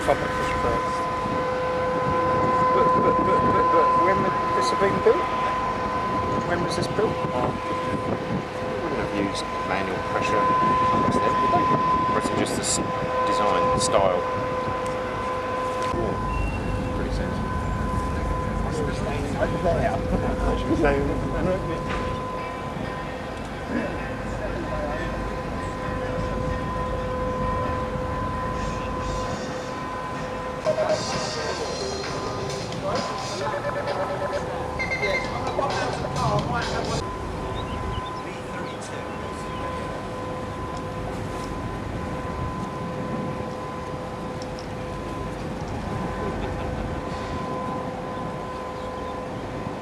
public push first. But when would this have been built? When was this built? Wouldn't have used manual pressure pumps then, would they? Or is it just the design, the style? Pretty sensible. Over there.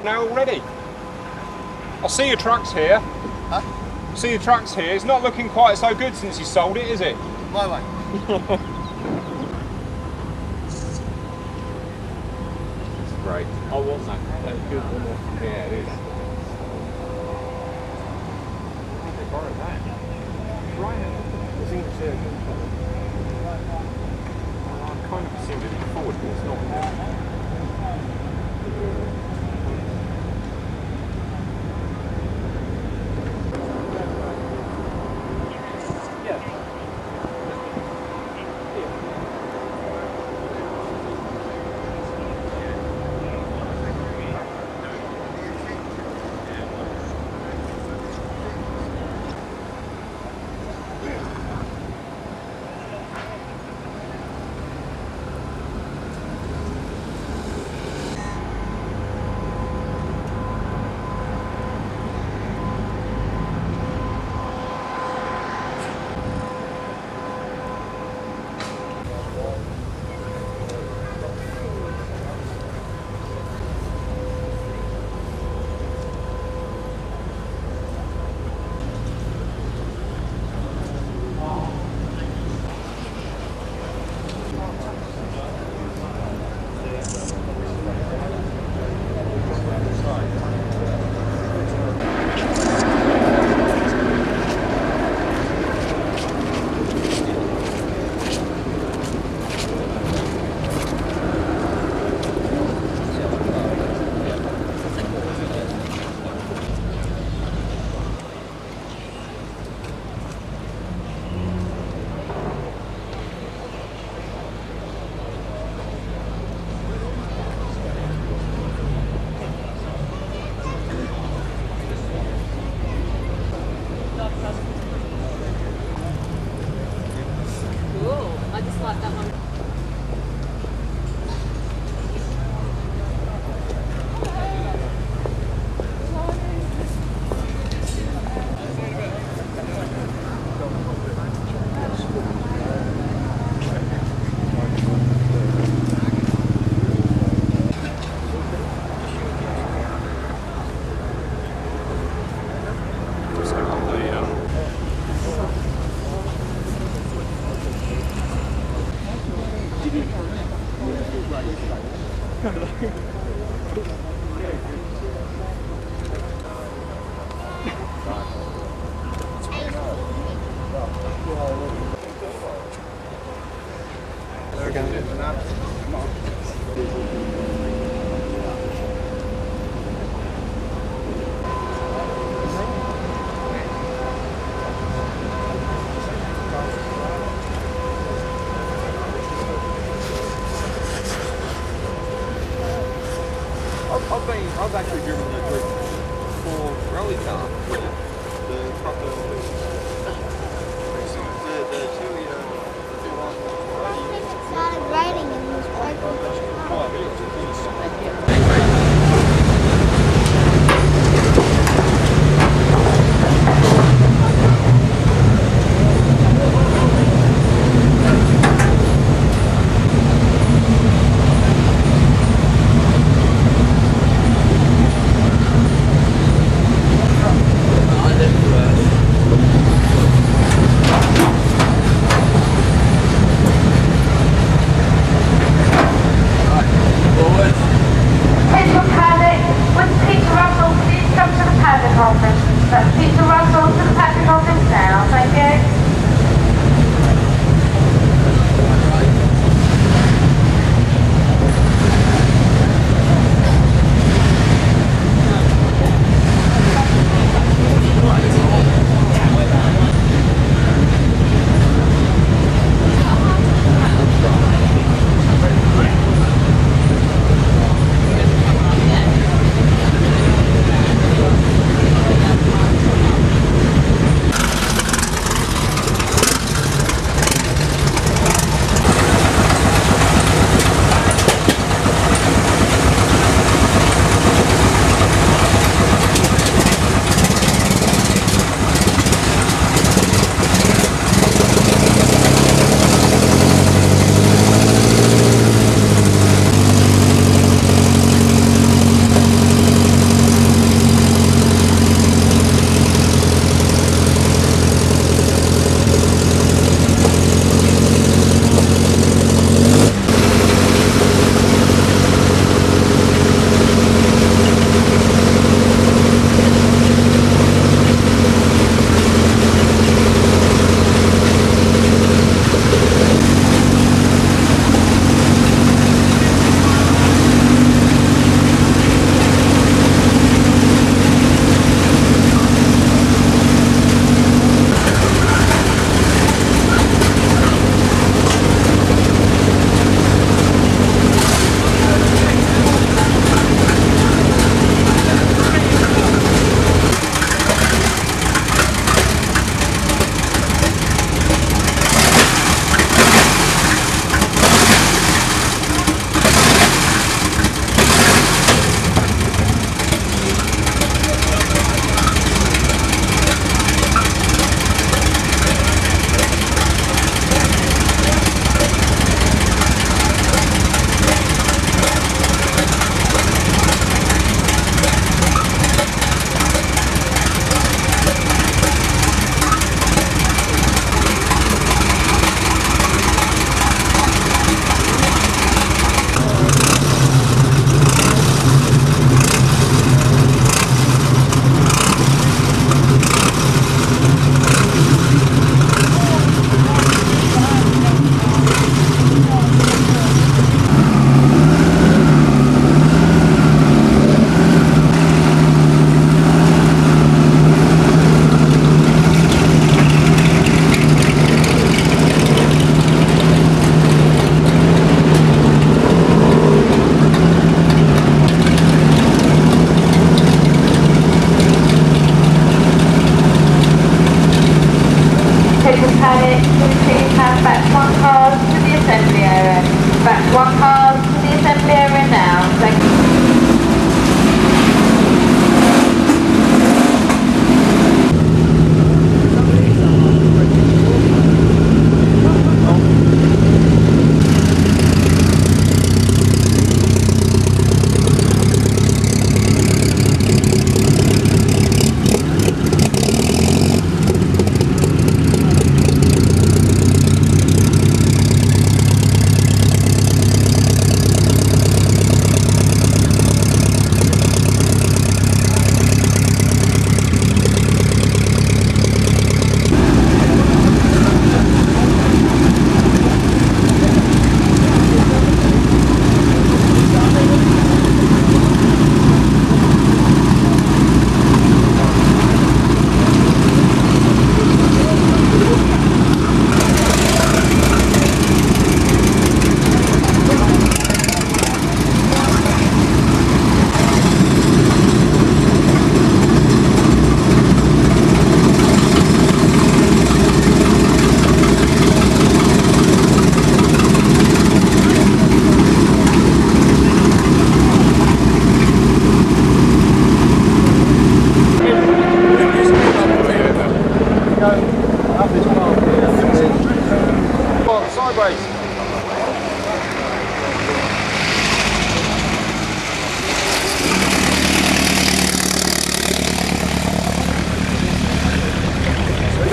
Now already. I see your trucks here. Huh? See your trucks here. It's not looking quite so good since you sold it, is it? My way. It's great. I want that good one. Yeah, it is. I think they borrowed that. Right. It's English there. I kind of assumed it was forward, but it's not.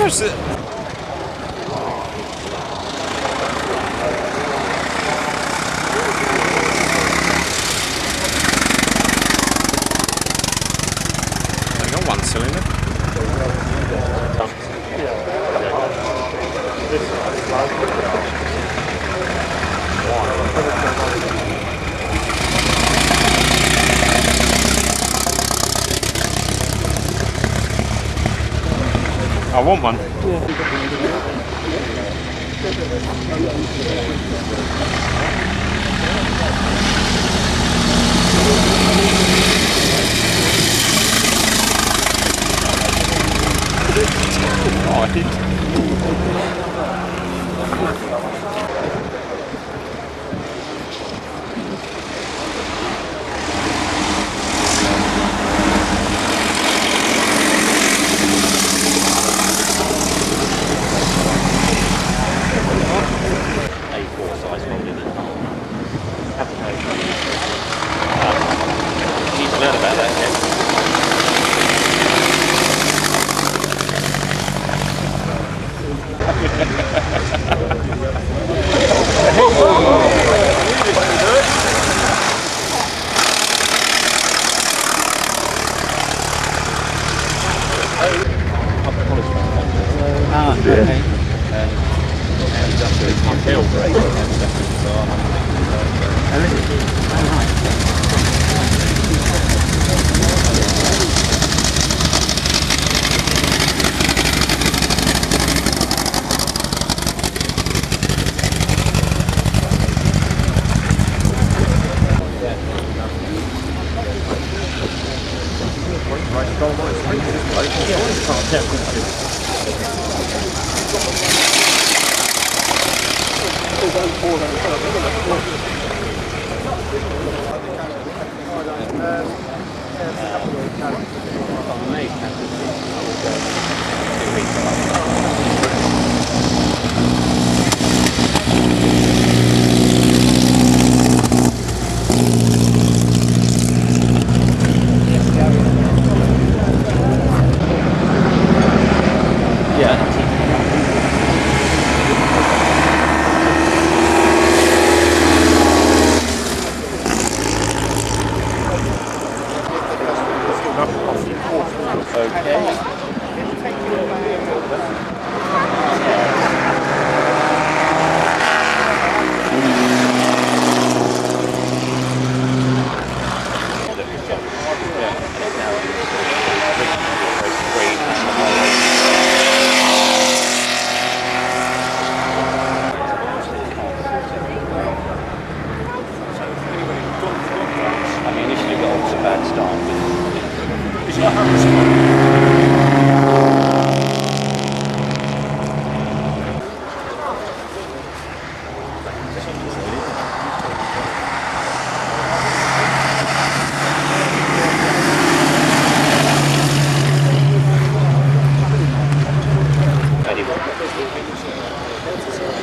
Where's it? I got one cylinder. I want one.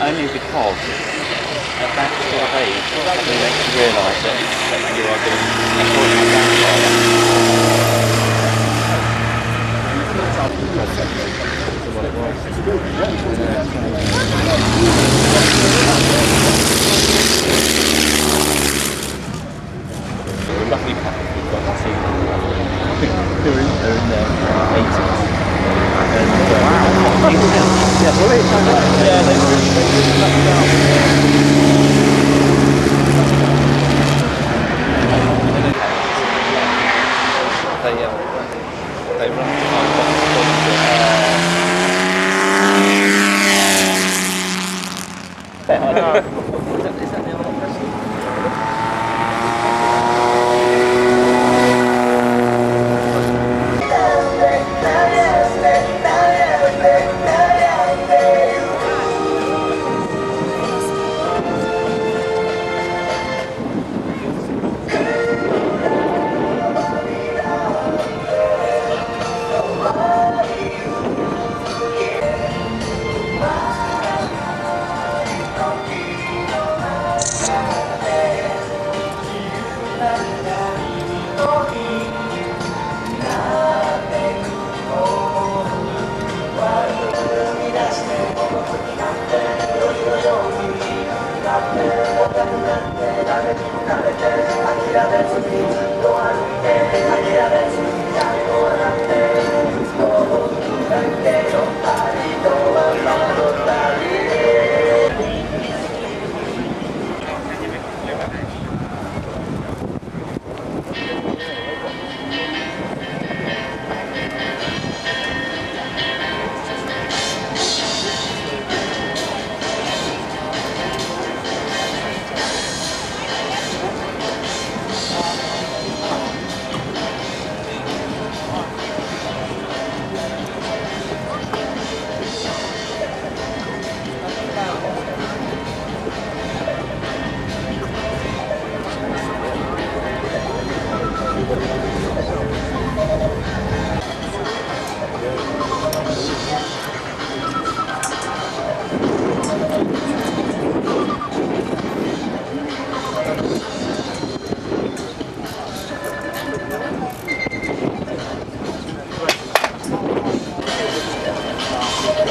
Only because at that sort of age, you make you realise that you are We're lucky we've got to see they're in their 80s. They run Is that the other person?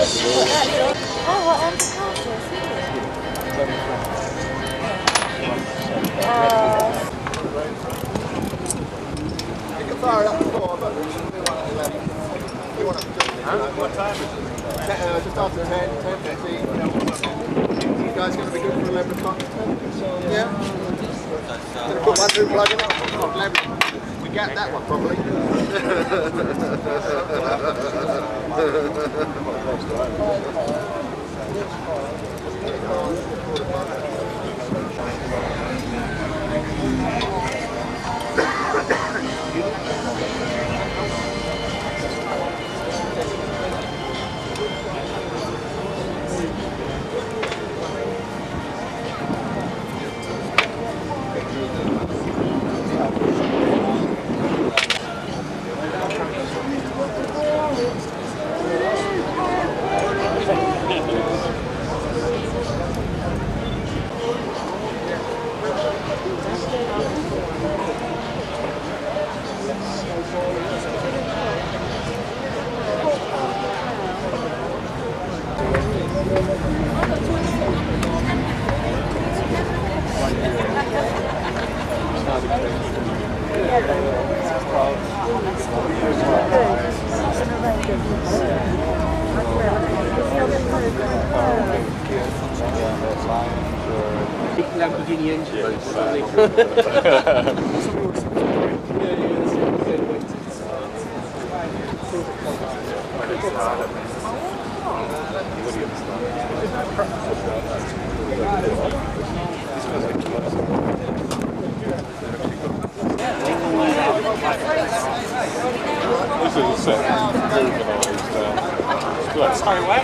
You can fire it up before, but we should do one at 11. You want to do what time is it? Just after 10, 10:15. You guys going to be good for 11 o'clock? Yeah? Going to put one new plug in it? 11. We get that one probably. Lamborghini engine. This is a set organised. Sorry, what?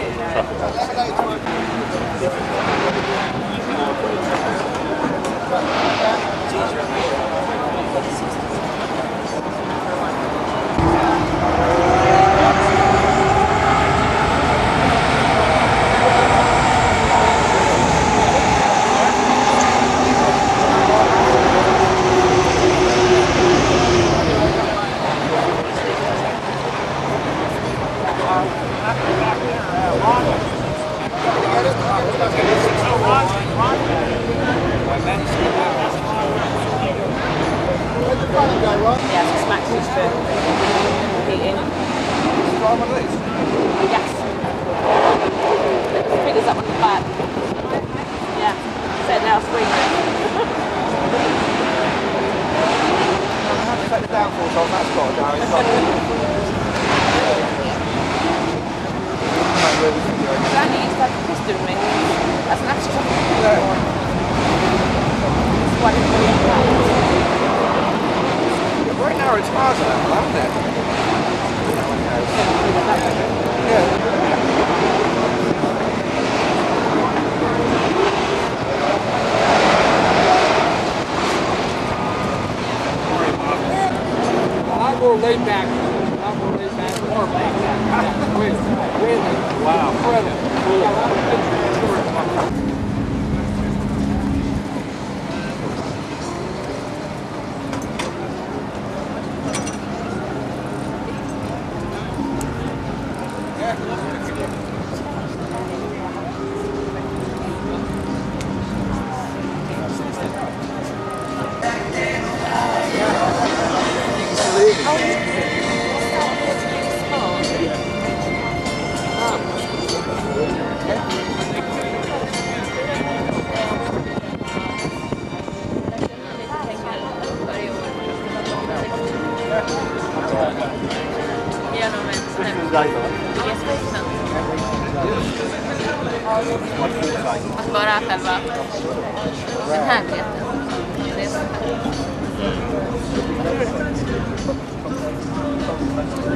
Yeah, just smack switch to heating. Yes. The figures up on the back. Yeah. So now swing. Take the downforce on, that's got to go. Danny used to have a piston ring. That's an extra. What is Very narrow tires on that one, isn't it? Yeah. I'll go laid back. More laid back. Really? Wow. Bara själva den här biljetten. Det är så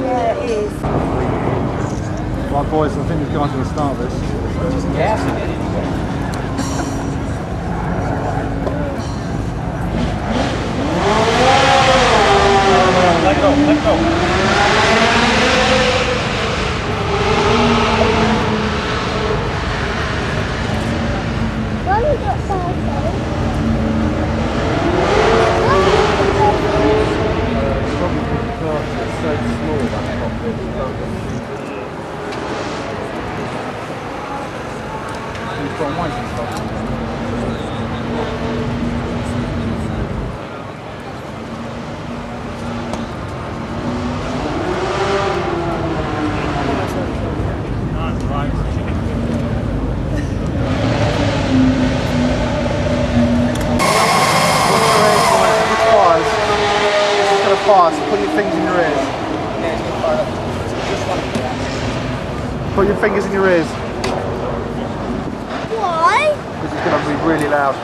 Yeah, it is. Right, boys, I think these guys are going to start this. Yes. Let go, let go. So small, that cockpit. Fast, put your fingers in your ears. Put your fingers in your ears. Why? This is going to be really loud.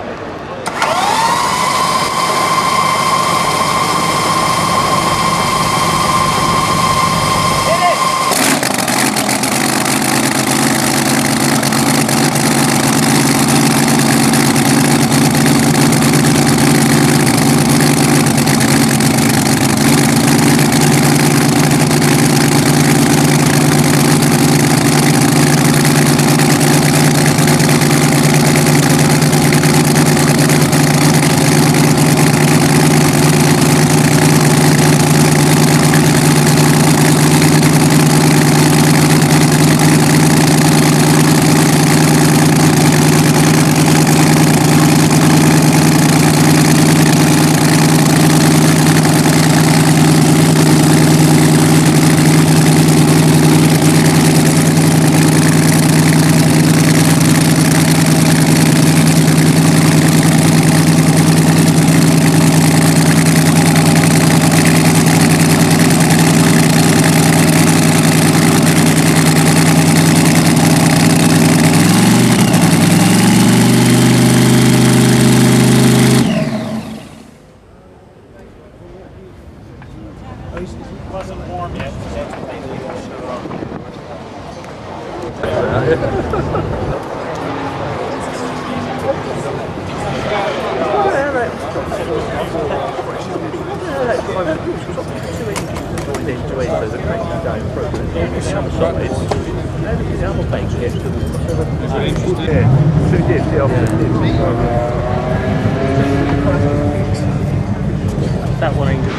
That one ain't good.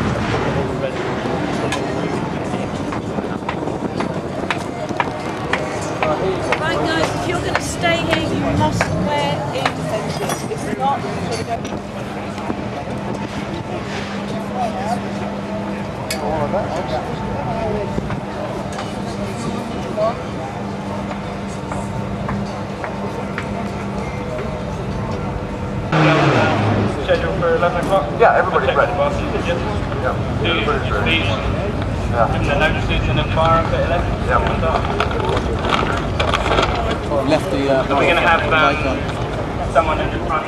Right guys, if you're going to stay here, you must wear ear defenders. If not, you've got to go. Schedule for 11 o'clock? Yeah, everybody's ready. Yeah, everybody's ready. Yeah. Give them the notices and then fire up at 11. Yeah. Left the. So we're going to have someone in the front.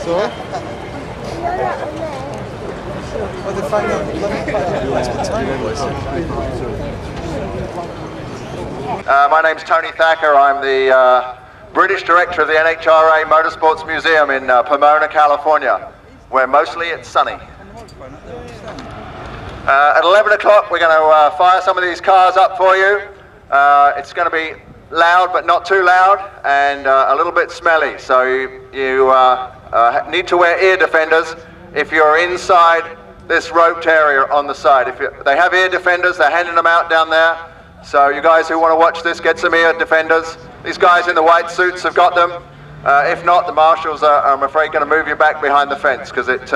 Sorry? My name's Tony Thacker. I'm the British Director of the NHRA Motorsports Museum in Pomona, California, where mostly it's sunny. At 11 o'clock we're going to fire some of these cars up for you. It's going to be loud but not too loud and a little bit smelly, so you need to wear ear defenders if you're inside this roped area on the side. They have ear defenders, they're handing them out down there. So you guys who want to watch this, get some ear defenders. These guys in the white suits have got them. If not, the marshals are, I'm afraid, going to move you back behind the fence because it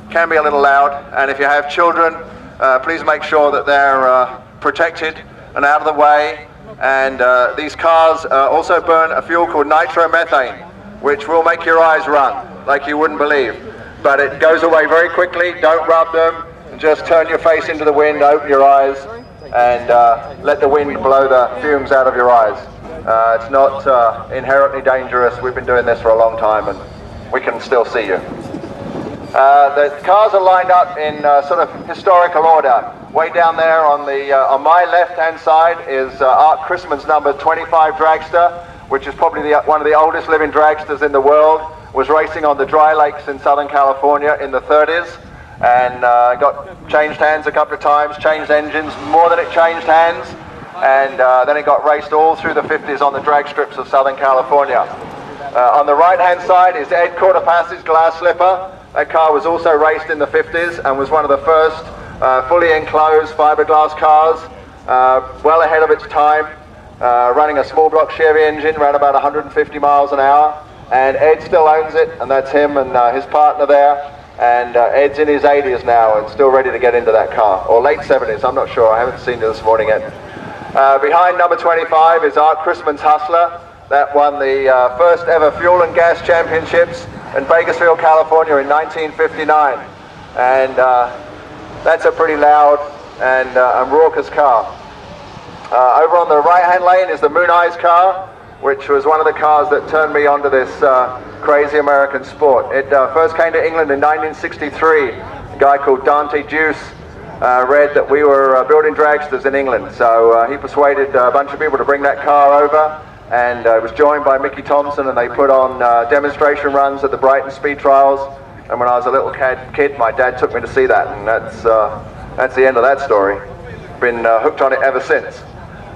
can be a little loud. And if you have children, please make sure that they're protected and out of the way. And these cars also burn a fuel called nitromethane, which will make your eyes run like you wouldn't believe. But it goes away very quickly. Don't rub them. Just turn your face into the wind, open your eyes, and let the wind blow the fumes out of your eyes. It's not inherently dangerous. We've been doing this for a long time and we can still see you. The cars are lined up in sort of historical order. Way down there on my left-hand side is Art Chrisman's number 25 dragster, which is probably one of the oldest living dragsters in the world. Was racing on the dry lakes in Southern California in the 30s and got changed hands a couple of times, changed engines more than it changed hands, and then it got raced all through the 50s on the drag strips of Southern California. On the right-hand side is Ed Cortopas's Glass Slipper. That car was also raced in the 50s and was one of the first fully enclosed fiberglass cars, well ahead of its time, running a small block Chevy engine, ran about 150 miles an hour, and Ed still owns it, and that's him and his partner there, and Ed's in his 80s now and still ready to get into that car, or late 70s, I'm not sure, I haven't seen it this morning yet. Behind number 25 is Art Chrisman's Hustler, that won the first ever fuel and gas championships in Bakersfield, California in 1959, and that's a pretty loud and raucous car. Over on the right-hand lane is the Moon Eyes car, which was one of the cars that turned me onto this crazy American sport. It first came to England in 1963. A guy called Dante Juice read that we were building dragsters in England, so he persuaded a bunch of people to bring that car over, and was joined by Mickey Thompson, and they put on demonstration runs at the Brighton Speed Trials. And when I was a little kid, my dad took me to see that, and that's the end of that story. Been hooked on it ever since.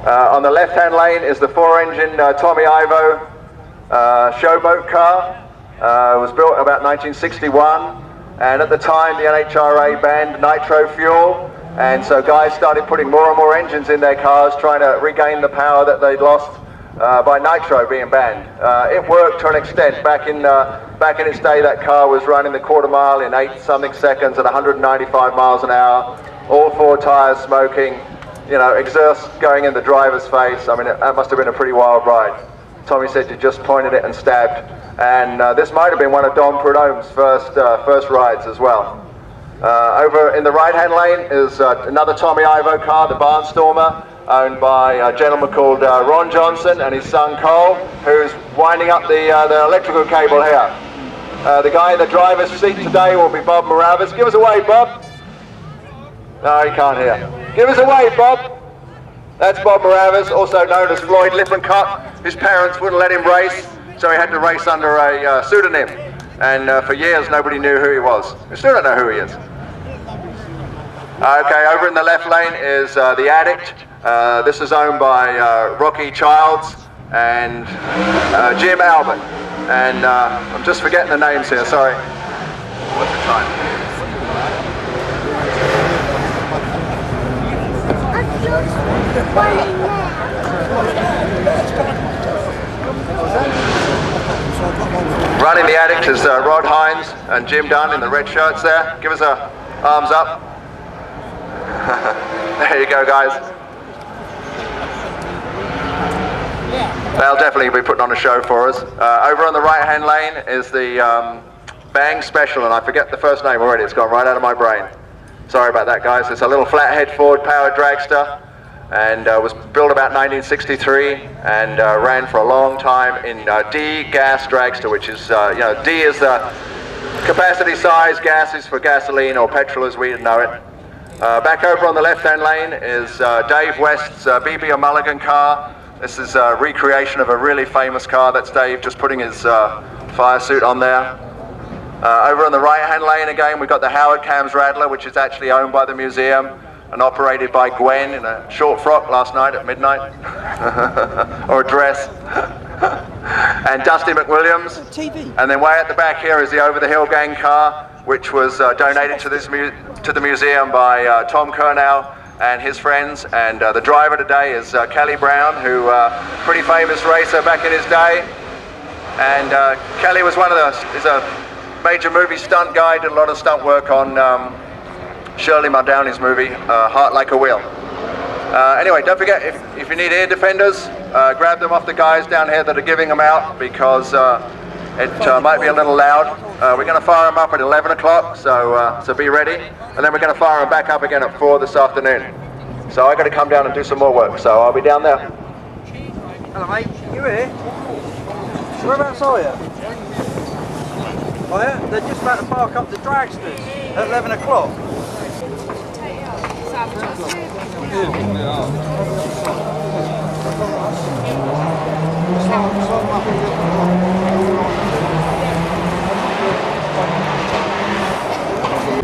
On the left-hand lane is the 4-engine Tommy Ivo showboat car. It was built about 1961, and at the time the NHRA banned nitro fuel, and so guys started putting more and more engines in their cars, trying to regain the power that they'd lost by nitro being banned. It worked to an extent. Back in its day, that car was running the quarter mile in 8-something seconds at 195 miles an hour, all 4 tires smoking, you know, exhaust going in the driver's face. I mean, that must have been a pretty wild ride. Tommy said you just pointed it and stabbed, and this might have been one of Don Prudhomme's first rides as well. Over in the right-hand lane is another Tommy Ivo car, the Barnstormer, owned by a gentleman called Ron Johnson and his son Cole, who's winding up the electrical cable here. The guy in the driver's seat today will be Bob Moravas. Give us a wave, Bob. No, he can't hear. Give us a wave, Bob. That's Bob Moravas, also known as Floyd Lippincott. His parents wouldn't let him race, so he had to race under a pseudonym. And for years, nobody knew who he was. We still don't know who he is. Okay, over in the left lane is The Addict. This is owned by Rocky Childs and Jim Albert. And I'm just forgetting the names here, sorry. What's the time? Running The Addict is Rod Hines and Jim Dunn in the red shirts there. Give us a arms up. There you go, guys. They'll definitely be putting on a show for us. Over on the right-hand lane is the Bang Special, and I forget the first name already. It's gone right out of my brain. Sorry about that, guys. It's a little flathead Ford-powered dragster, and was built about 1963, and ran for a long time in D gas dragster, which is, you know, D is the capacity size, gas is for gasoline or petrol as we know it. Back over on the left-hand lane is Dave West's BB O'Mulligan car. This is a recreation of a really famous car. That's Dave just putting his fire suit on there. Over on the right-hand lane again, we've got the Howard Cams Rattler, which is actually owned by the museum and operated by Gwen in a short frock last night at midnight, or a dress. And Dusty McWilliams. And then way at the back here is the Over the Hill Gang car, which was donated to the museum by Tom Curnow and his friends. And the driver today is Kelly Brown, who pretty famous racer back in his day. And Kelly was is a major movie stunt guy, did a lot of stunt work on Shirley Muldowney's movie, Heart Like a Wheel. Anyway, don't forget, if you need ear defenders, grab them off the guys down here that are giving them out, because it might be a little loud. We're going to fire them up at 11 o'clock, so be ready. And then we're going to fire them back up again at 4 this afternoon. So I've got to come down and do some more work, so I'll be down there. Hello, mate. You here? Whereabouts are you? Oh yeah? They're just about to park up the dragsters at 11 o'clock.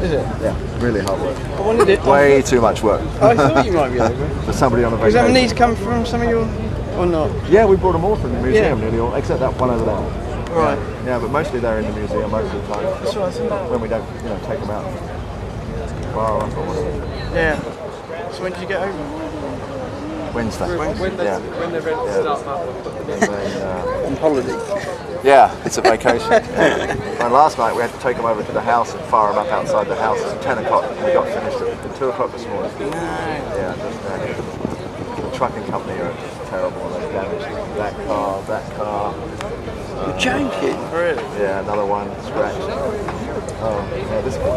Is it? Yeah, really hard work. I wanted it. Way too much work. I thought you might be over. For somebody on a vacation. Was that these come from some of your, or not? Yeah, we brought them all from the museum, nearly all, except that one over there. Right. Yeah, but mostly they're in the museum most of the time. That's right. When we don't, take them out. Wow, that's awesome. Yeah. So when did you get over? Wednesday. When the event starts, Matt, we'll put them in. On holiday. Yeah, it's a vacation. And last night we had to take them over to the house and fire them up outside the house at 10 o'clock. We got finished at 2 o'clock this morning. Yeah, just the trucking company are just terrible. They damaged that car. You're joking? Really? Yeah, another one scratched. Oh, yeah, this one.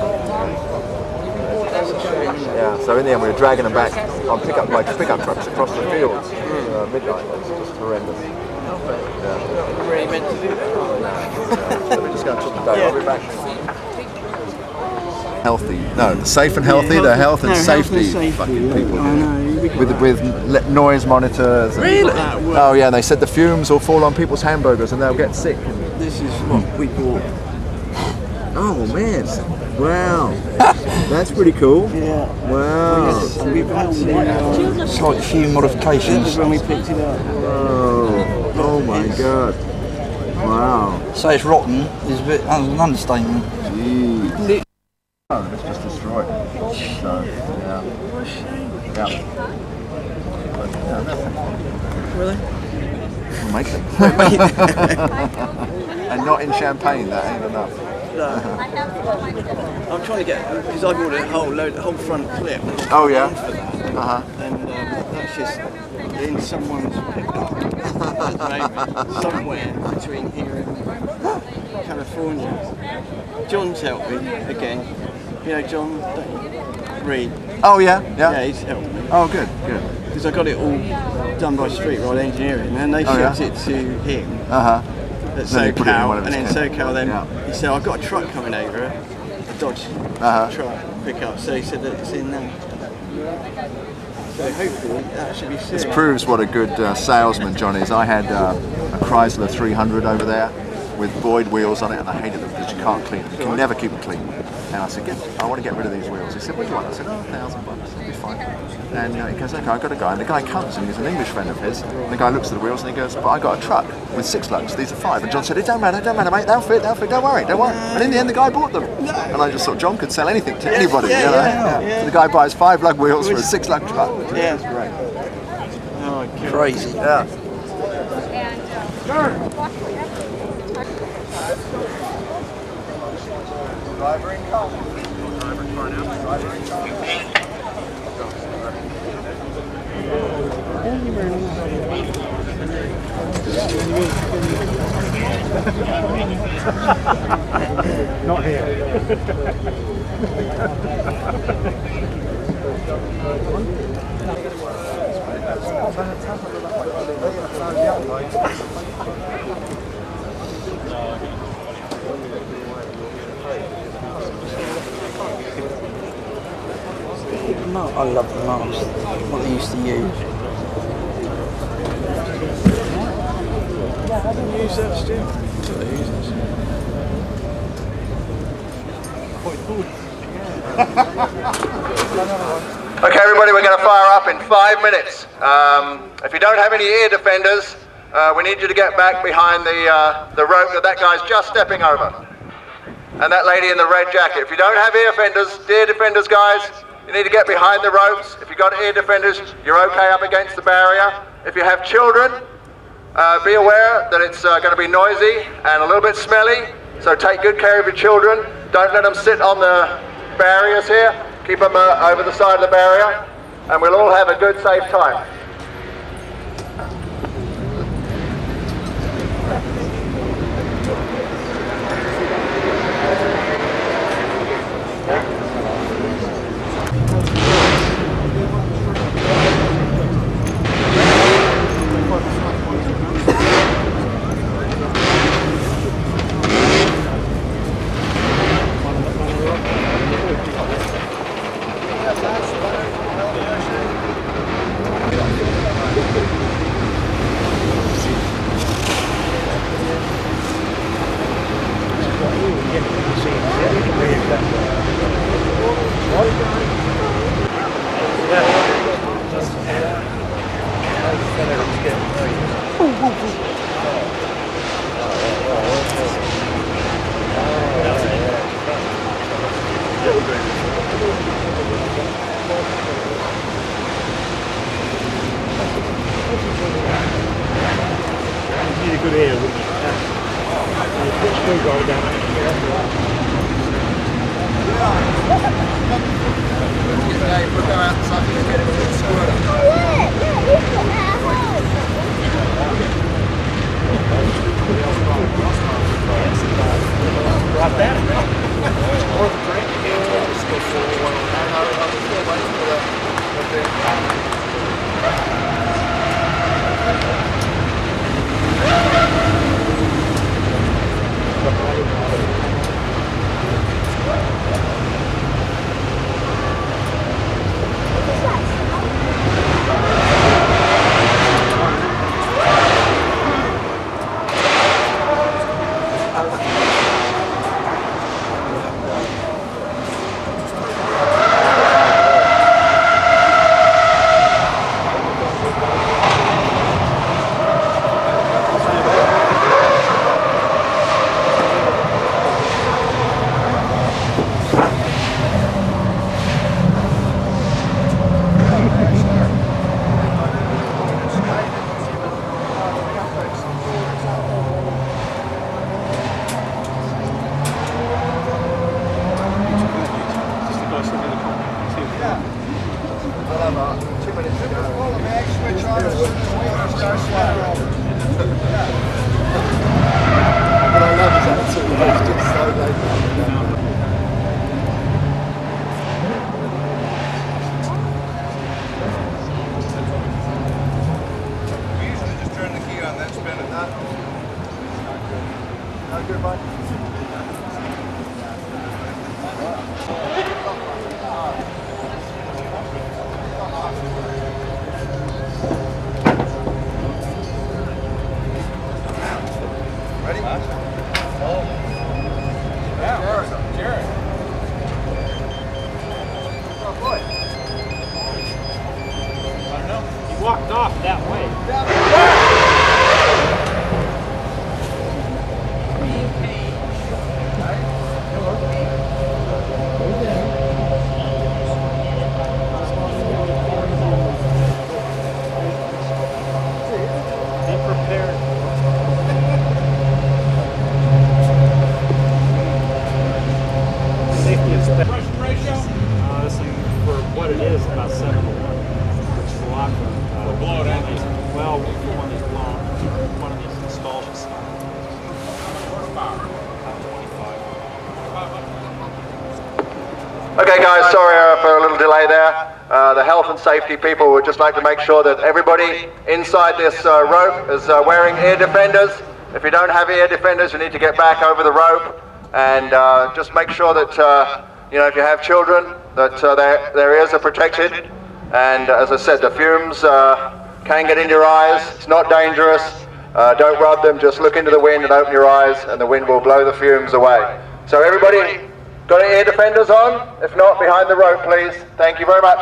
Yeah, so in the end we were dragging them back on pickup trucks across the fields. Midnight, it's just horrendous. Yeah. Really meant to do that? So we're just going to talk about it. I'll be back. Healthy. No, safe and healthy. Yeah, they're health and safety. Fucking people. With noise monitors. And, really? Oh yeah, they said the fumes will fall on people's hamburgers and they'll get sick. This is what we bought. Oh man. Wow. That's pretty cool. Yeah. Wow. We've had Slight few modifications. when we picked it up. Oh my god. Wow. Say it's rotten is a bit an understatement. Jeez. Oh, it's just destroyed. So, yeah. Really? We'll make them. And not in champagne, that ain't enough. No. I'm trying to get, because I've ordered a whole front clip. Oh yeah? And that's just in someone's pickup at the moment, somewhere between here and California. John's helped me again. You know John Reed? Oh yeah? Yeah, he's helped me. Oh good. Because I got it all done by Street Rod Engineering and they shipped it to him. At Then he put it in one SoCal, of and his then kits. SoCal then he said I've got a truck coming over, a Dodge truck pickup, so he said that it's in there. So hopefully that should be soon. This proves what a good salesman John is. I had a Chrysler 300 over there with Boyd wheels on it and I hated them because you can't clean them. You can never keep them clean. And I said, I want to get rid of these wheels. He said, what do you want? I said, $1,000. It'll be fine. And he goes, okay, I've got a guy. And the guy comes and he's an English friend of his. And the guy looks at the wheels and he goes, but I got a truck with 6 lugs. These are 5. And John said, it don't matter, mate. They'll fit. Don't worry. And in the end, the guy bought them. And I just thought John could sell anything to anybody. Yeah. So the guy buys 5 lug wheels for a 6 lug truck. Yeah. It's great. Oh, Crazy. Yeah. Driver in car. Not here. I love the mask, what they used to use. Yeah, I didn't use that still. Okay, everybody, we're going to fire up in 5 minutes. If you don't have any ear defenders, we need you to get back behind the rope that guy's just stepping over. And that lady in the red jacket. If you don't have ear defenders, guys, you need to get behind the ropes. If you've got ear defenders, you're okay up against the barrier. If you have children, be aware that it's going to be noisy and a little bit smelly, so take good care of your children. Don't let them sit on the barriers here. Keep them over the side of the barrier, and we'll all have a good, safe time. We'll go outside and get him a little squirter. Walked off that way. Be prepared. Safety inspection. Pressure ratio? This thing, for what it is, about 7 to 1, which is a lot for blow it out. Well, one of these blown, one of these installs is about 25. Okay guys, sorry for a little delay there. The health and safety people would just like to make sure that everybody inside this rope is wearing ear defenders. If you don't have ear defenders, you need to get back over the rope and just make sure that, you know, if you have children, that their ears are protected. And as I said, the fumes can get in your eyes. It's not dangerous. Don't rub them, just look into the wind and open your eyes and the wind will blow the fumes away. So everybody, got any ear defenders on? If not, behind the rope, please. Thank you very much.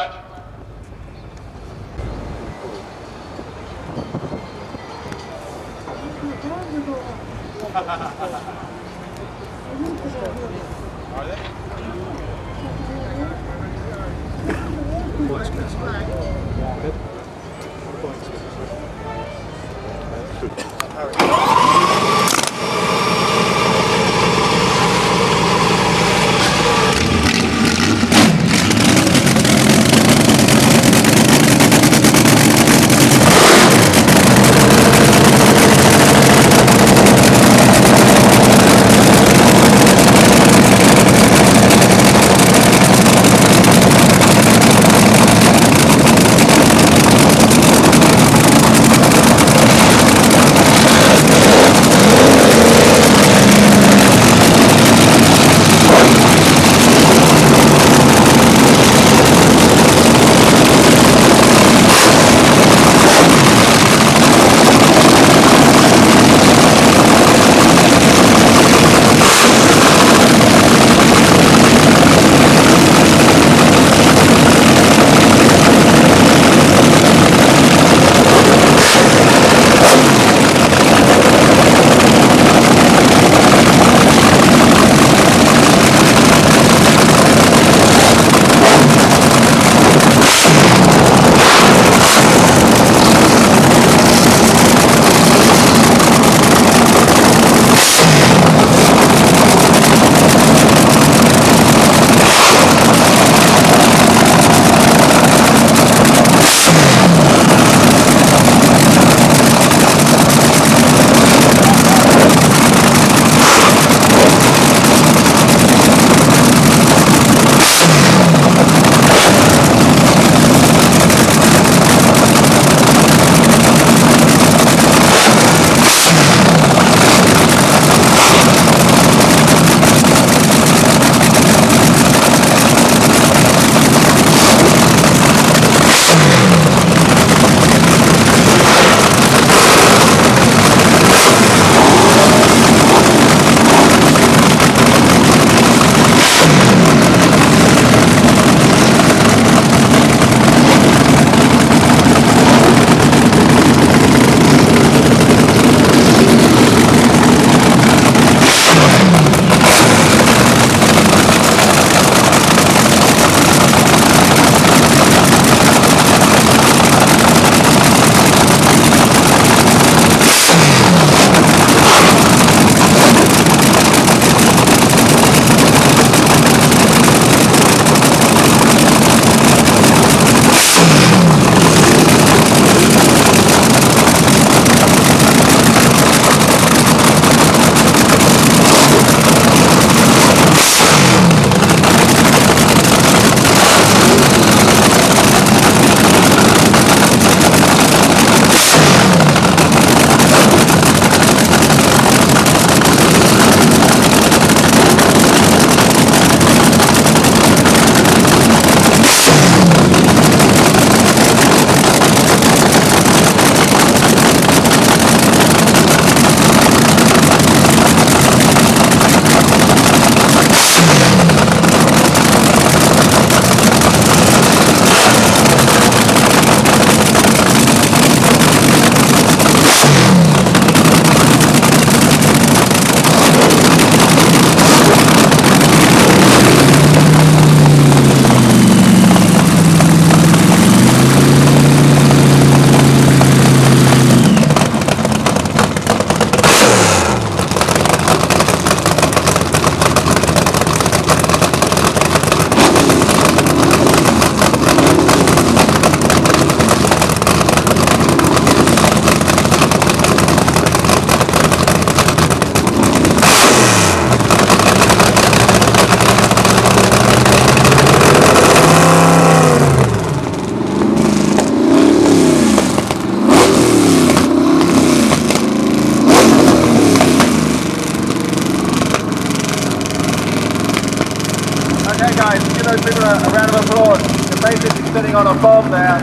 Okay guys, give those people a round of applause. You're basically sitting on a bomb there.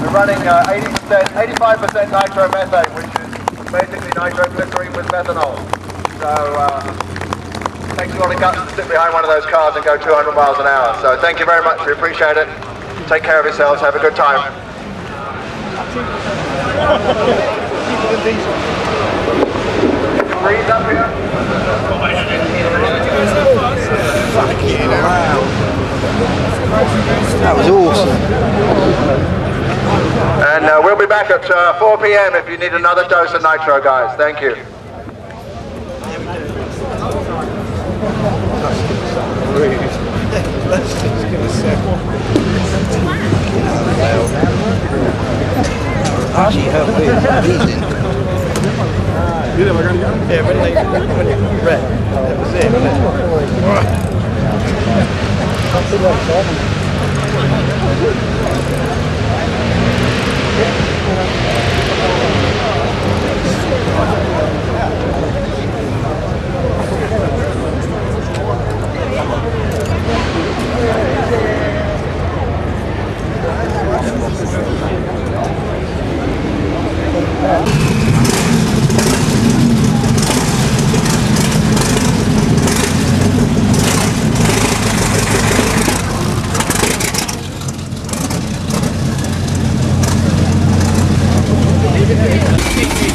We're running 85% nitromethane, which is basically nitroglycerine with methanol. So it takes a lot of guts to sit behind one of those cars and go 200 miles an hour. So thank you very much, we appreciate it. Take care of yourselves, have a good time. You can breathe up here. That was awesome. And we'll be back at 4 p.m. if you need another dose of nitro, guys. Thank you. Actually, how weird. Amazing. Yeah, when they read, that was it, wasn't Thank you.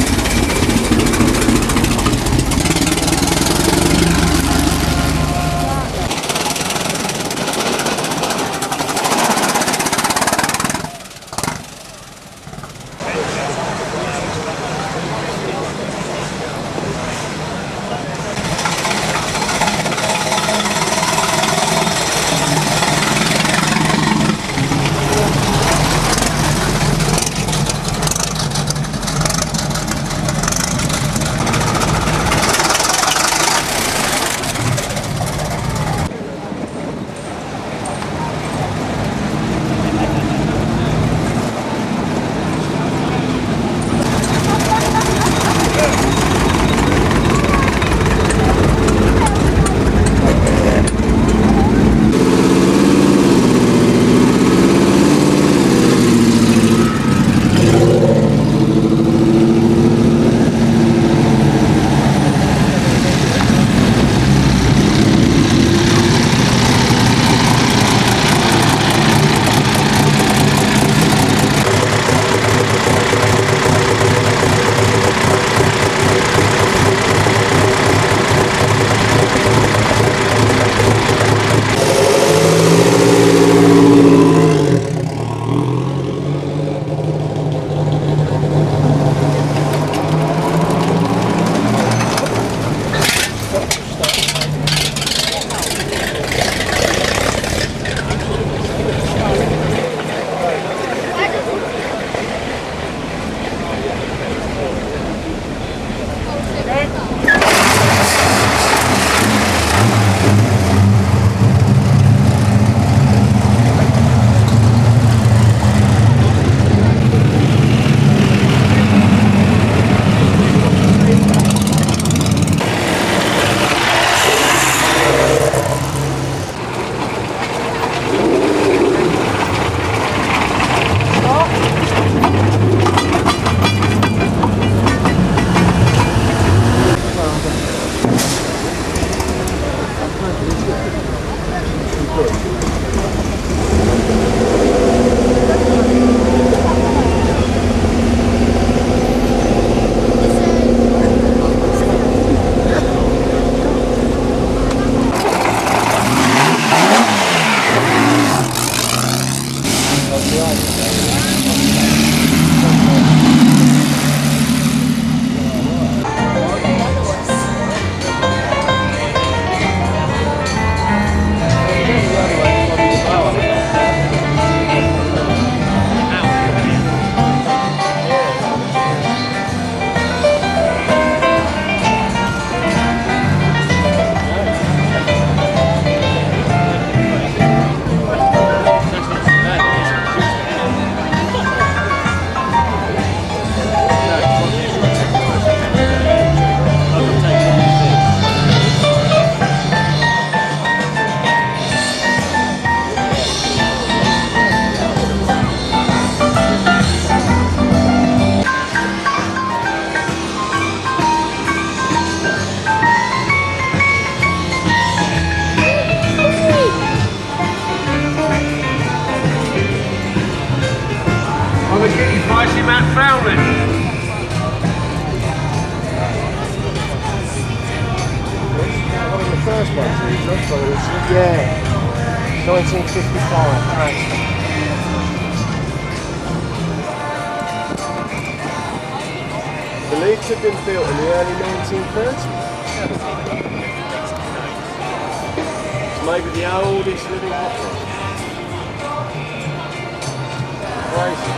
Yeah, 1955. Right. The leagues have been built in the early 1930s. It's maybe the oldest living hot rod. Crazy.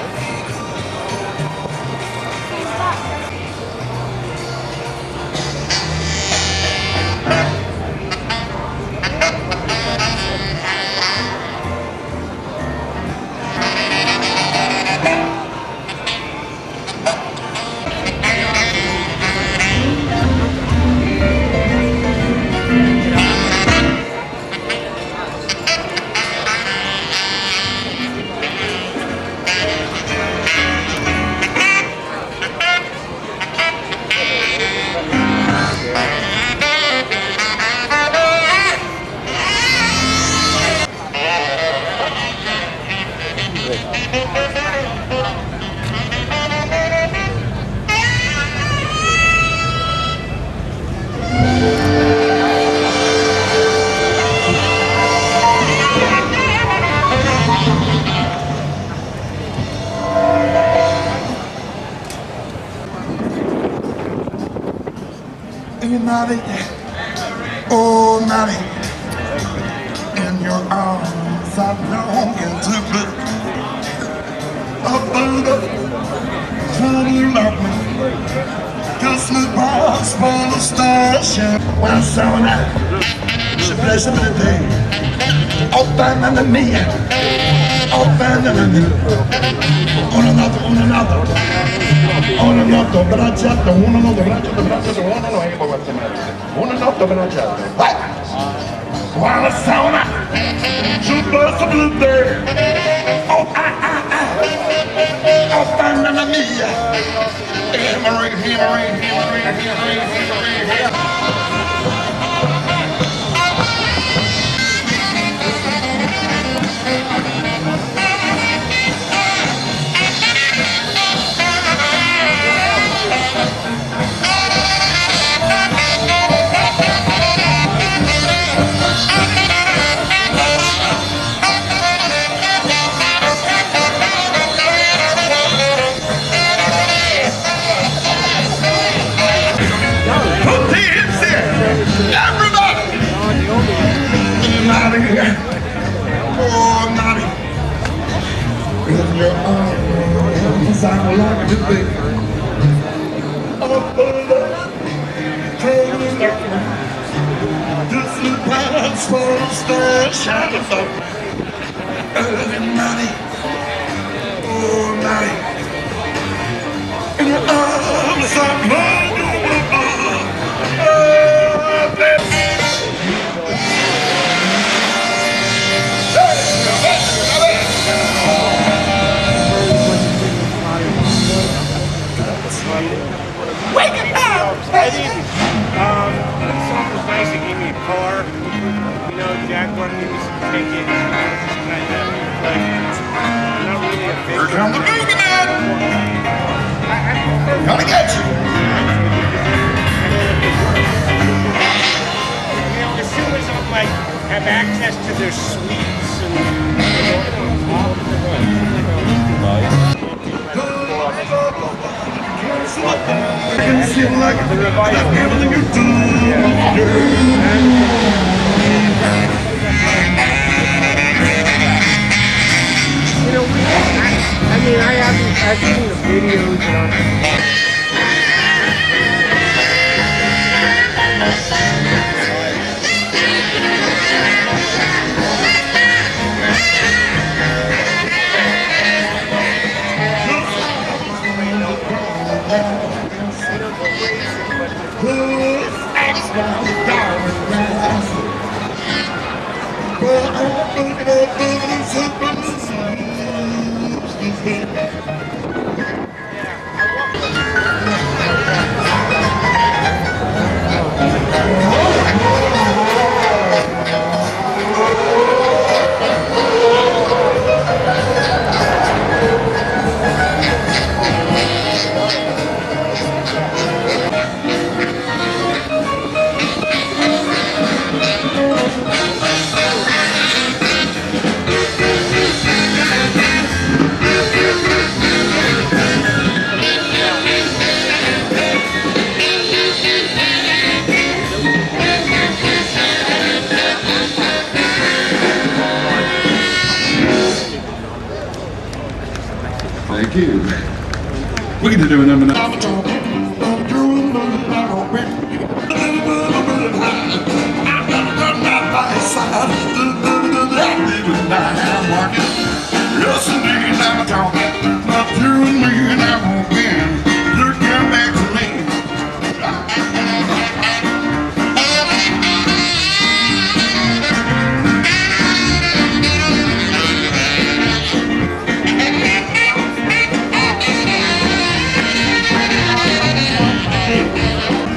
Hey, Natty, oh Natty, in your arms I'm longing to be. Up under, trying to love me, kiss me past by the station. When I saw that, she blessed me today. Open under me, open under me. On another. Uno noto bracciato, uno noto bracciato, uno non è come uno noto bracciato. Vai! While the sauna, she burst up the day. Oh, oh, banana mia. Himmery. Everybody! Naughty! Oh, naughty! In your arms, I like to be. Up under, turning up. Just the pants for the star shining up. Early naughty! Oh, naughty! In your arms, I like to be. Wake it up! I didn't. Someone was nice to give me a car. You know, Jack wanted to give me some tickets. I'm not really a big. Here comes the boogeyman! Gonna get you! You know, as soon as I'm like, have access to their suites and. I can feel like everything you do. You know, I mean, I've seen the videos and Thank you. We're going to do a number now. Yes, indeed, I'm talking about you and me, and I'm again. You come back to me.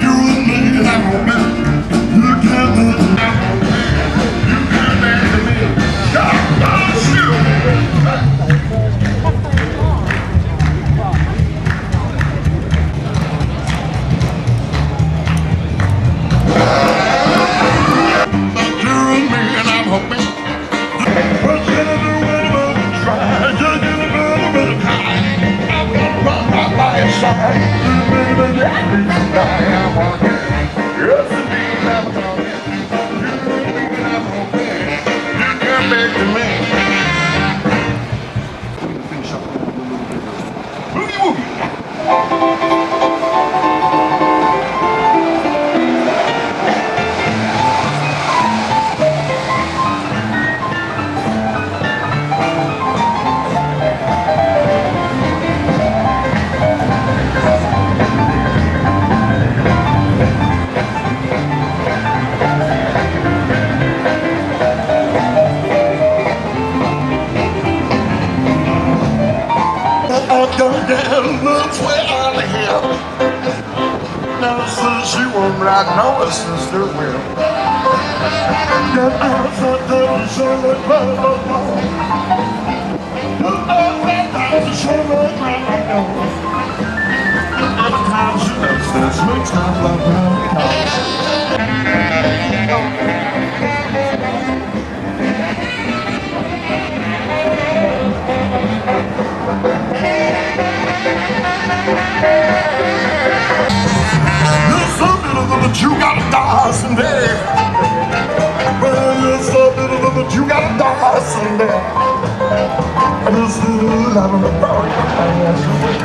You and me, and I'm again. You come back to me. God bless you. You and me, and I'm hoping. We're gonna do whatever we try. Just give a little bit of time. I'm gonna run right by your side. I'm walking. Yes, indeed, I'm talking. You and me, and I'm hoping. You come back to me. We're gonna finish up with a little bit of boogie woogie. I go down, looks way out of here. Now since you won't right now, it's sister will. That house that doesn't show like blah, blah, blah. That doesn't show like blah, blah, blah. Every time she does this, makes my blood run cold. You're so beautiful that you gotta die someday. Well, you're so beautiful that you gotta die someday. And it's still out of the burn your ass away.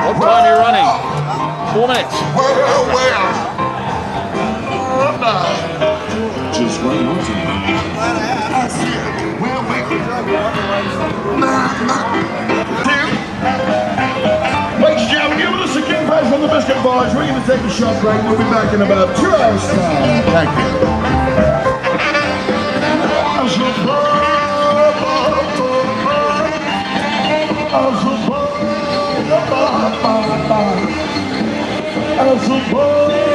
What time are you running? 4 minutes. Just one more time. I said, well, ladies and gentlemen, give us a king prize from the Biscuit Boys. We're going to take a short break. We'll be back in about 2 hours' time. Thank you. I suppose